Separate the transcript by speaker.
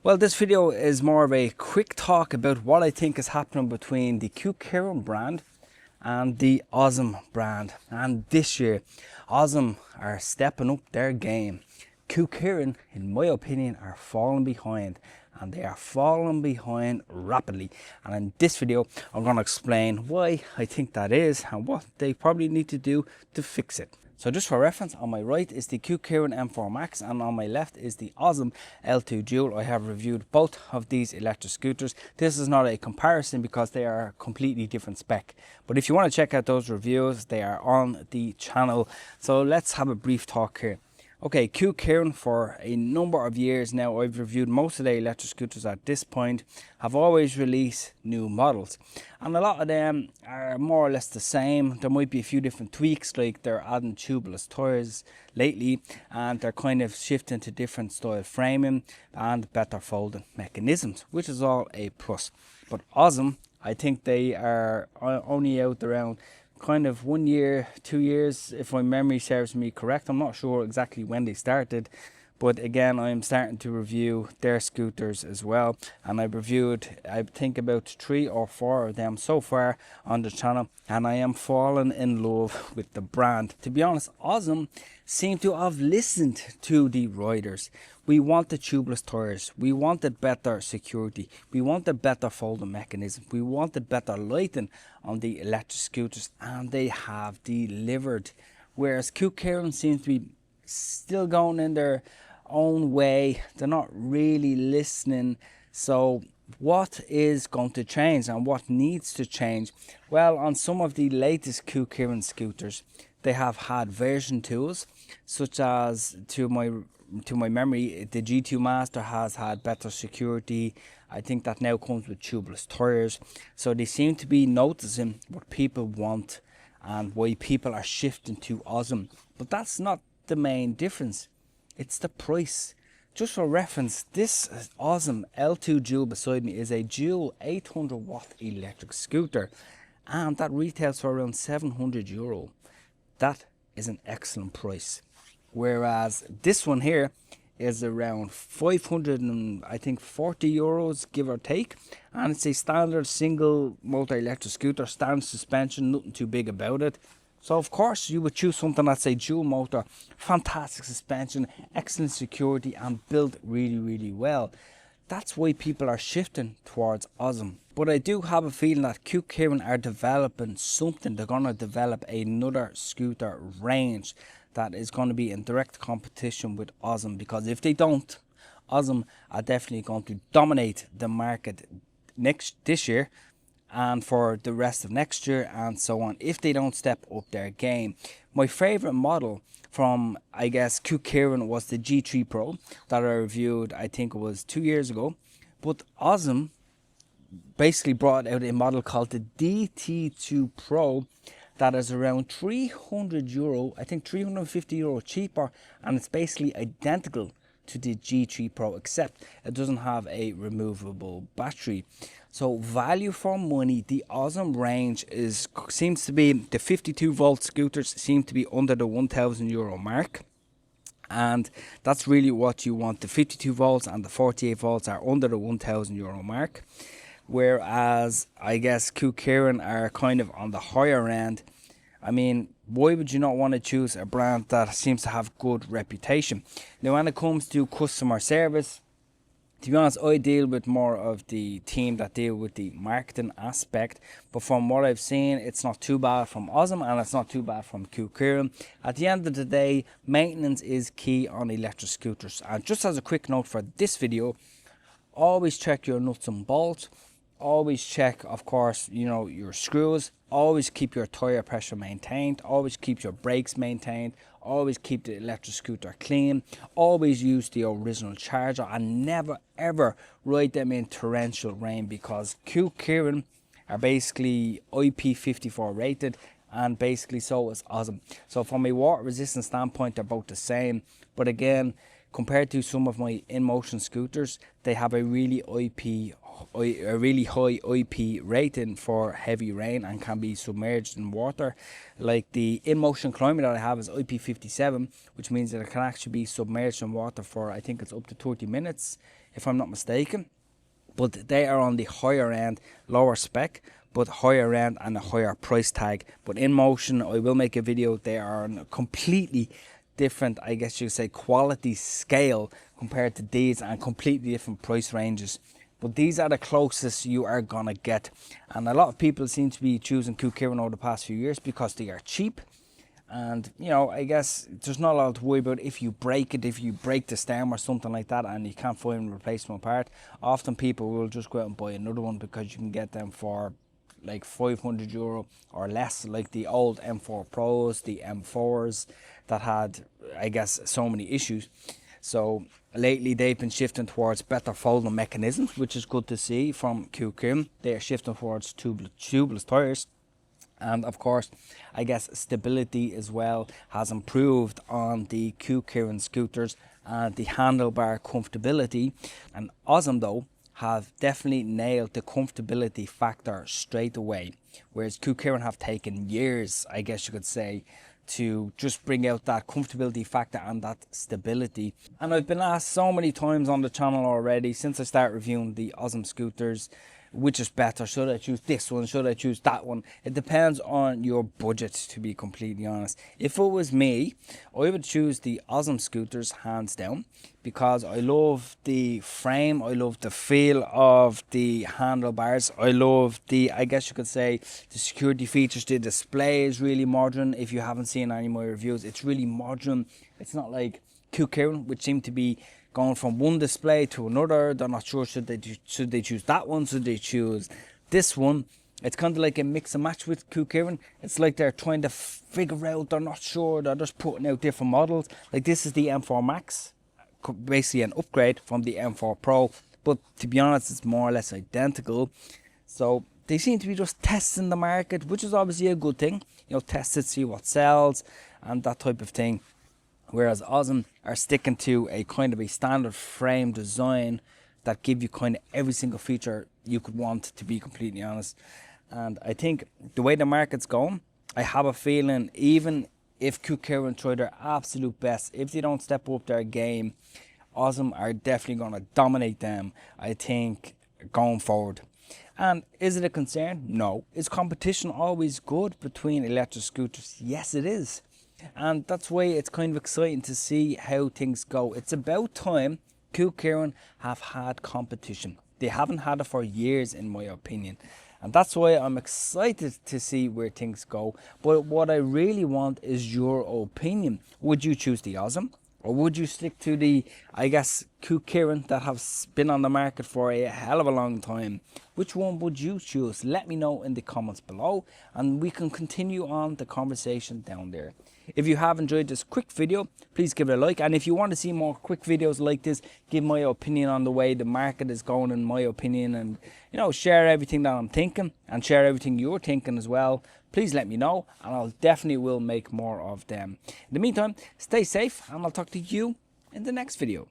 Speaker 1: Well, this video is more of a quick talk about what I think is happening between the Kukirin brand and the Ausom brand. And this year, Ausom are stepping up their game. Kukirin, in my opinion, are falling behind, and they are falling behind rapidly. And in this video, I'm going to explain why I think that is and what they probably need to do to fix it. So just for reference, on my right is the Kukirin M4 Max and on my left is the Ausom L2 Dual. I have reviewed both of these electric scooters. This is not a comparison because they are completely different spec. But if you want to check out those reviews, they are on the channel. So let's have a brief talk here. Okay, Kukirin, for a number of years now, I've reviewed most of their electric scooters at this point, have always released new models. And a lot of them are more or less the same. There might be a few different tweaks, like they're adding tubeless tires lately, and they're kind of shifting to different style framing and better folding mechanisms, which is all a plus. But Ausom, I think they are only out around kind of 1 year, 2 years, if my memory serves me correct. I'm not sure exactly when they started, but again, I'm starting to review their scooters as well, and I've reviewed, I think, about 3 or 4 of them so far on the channel, and I am falling in love with the brand. To be honest, Ausom seem to have listened to the riders. We wanted tubeless tires, we wanted better security, we wanted better folding mechanism, we wanted better lighting on the electric scooters, and they have delivered. Whereas Kukirin seems to be still going in their own way, they're not really listening. So what is going to change and what needs to change? Well, on some of the latest Kukirin scooters, they have had version tools, such as, to my memory, the G2 Master has had better security. I think that now comes with tubeless tires. So they seem to be noticing what people want and why people are shifting to Ausom. But that's not the main difference. It's the price. Just for reference, this Ausom L2 Dual beside me is a dual 800 watt electric scooter, and that retails for around €700. That is an excellent price. Whereas this one here is around 500 and I think €40, give or take, and it's a standard single motor electric scooter, standard suspension, nothing too big about it. So of course you would choose something that's a dual motor, fantastic suspension, excellent security, and built really well. That's why people are shifting towards Ausom. But I do have a feeling that Kukirin are developing something. They're going to develop another scooter range that is going to be in direct competition with Ausom, because if they don't, Ausom are definitely going to dominate the market this year and for the rest of next year and so on, if they don't step up their game. My favorite model from, I guess, Kukirin was the G3 Pro that I reviewed, I think it was 2 years ago. But Ausom basically brought out a model called the DT2 Pro that is around €300, I think €350 cheaper, and it's basically identical to the G3 Pro, except it doesn't have a removable battery. So value for money, the Ausom range seems to be, the 52 volt scooters seem to be under the €1,000 mark, and that's really what you want. The 52 volts and the 48 volts are under the €1,000 mark, whereas I guess Kukirin are kind of on the higher end. I mean, why would you not want to choose a brand that seems to have good reputation? Now, when it comes to customer service, to be honest, I deal with more of the team that deal with the marketing aspect. But from what I've seen, it's not too bad from Ausom and it's not too bad from Kukirin. At the end of the day, maintenance is key on electric scooters. And just as a quick note for this video, always check your nuts and bolts. Always check, of course, your screws. Always keep your tire pressure maintained. Always keep your brakes maintained. Always keep the electric scooter clean. Always use the original charger, and never ever ride them in torrential rain, because Kukirin are basically IP54 rated, and basically so is Ausom. So from a water resistance standpoint, they're both the same. But again, compared to some of my Inmotion scooters, they have a really high IP rating for heavy rain and can be submerged in water. Like the Inmotion Climber that I have is IP57, which means that it can actually be submerged in water for, I think it's up to 30 minutes if I'm not mistaken. But they are on the higher end, lower spec, but higher end and a higher price tag. But Inmotion, I will make a video, they are on a completely different, I guess you could say, quality scale compared to these, and completely different price ranges. But these are the closest you are gonna get. And a lot of people seem to be choosing Kukirin over the past few years because they are cheap. And you know, I guess there's not a lot to worry about if you break it, if you break the stem or something like that and you can't find a replacement part. Often people will just go out and buy another one because you can get them for like €500 or less, like the old M4 Pros, the M4s that had, I guess, so many issues. So lately they've been shifting towards better folding mechanisms, which is good to see from Kukirin. They are shifting towards tubeless tires. And of course, I guess stability as well has improved on the Kukirin scooters, and the handlebar comfortability. And Ausom though have definitely nailed the comfortability factor straight away, whereas Kukirin have taken years, I guess you could say, to just bring out that comfortability factor and that stability. And I've been asked so many times on the channel already since I started reviewing the Ausom scooters, which is better? Should I choose this one? Should I choose that one? It depends on your budget, to be completely honest. If it was me, I would choose the Ausom scooters hands down, because I love the frame, I love the feel of the handlebars, I love the, I guess you could say, the security features. The display is really modern. If you haven't seen any of my reviews, it's really modern. It's not like Kukirin, which seem to be going from one display to another. They're not sure, should they choose that one, should they choose this one. It's kind of like a mix and match with Kukirin. It's like they're trying to figure out, they're not sure, they're just putting out different models. Like this is the M4 Max, basically an upgrade from the M4 Pro, but to be honest, it's more or less identical. So they seem to be just testing the market, which is obviously a good thing. You know, test it, see what sells and that type of thing. Whereas Ausom are sticking to a kind of a standard frame design that give you kind of every single feature you could want, to be completely honest. And I think the way the market's going, I have a feeling even if Kukirin try their absolute best, if they don't step up their game, Ausom are definitely going to dominate them, I think, going forward. And is it a concern? No. Is competition always good between electric scooters? Yes, it is. And that's why it's kind of exciting to see how things go. It's about time Kukirin have had competition. They haven't had it for years, in my opinion. And that's why I'm excited to see where things go. But what I really want is your opinion. Would you choose the Ausom? Or would you stick to the, I guess, Kukirin that have been on the market for a hell of a long time? Which one would you choose? Let me know in the comments below, and we can continue on the conversation down there. If you have enjoyed this quick video, please give it a like. And if you want to see more quick videos like this, give my opinion on the way the market is going, in my opinion, and you know, share everything that I'm thinking and share everything you're thinking as well. Please let me know, and I'll definitely will make more of them. In the meantime, stay safe, and I'll talk to you in the next video.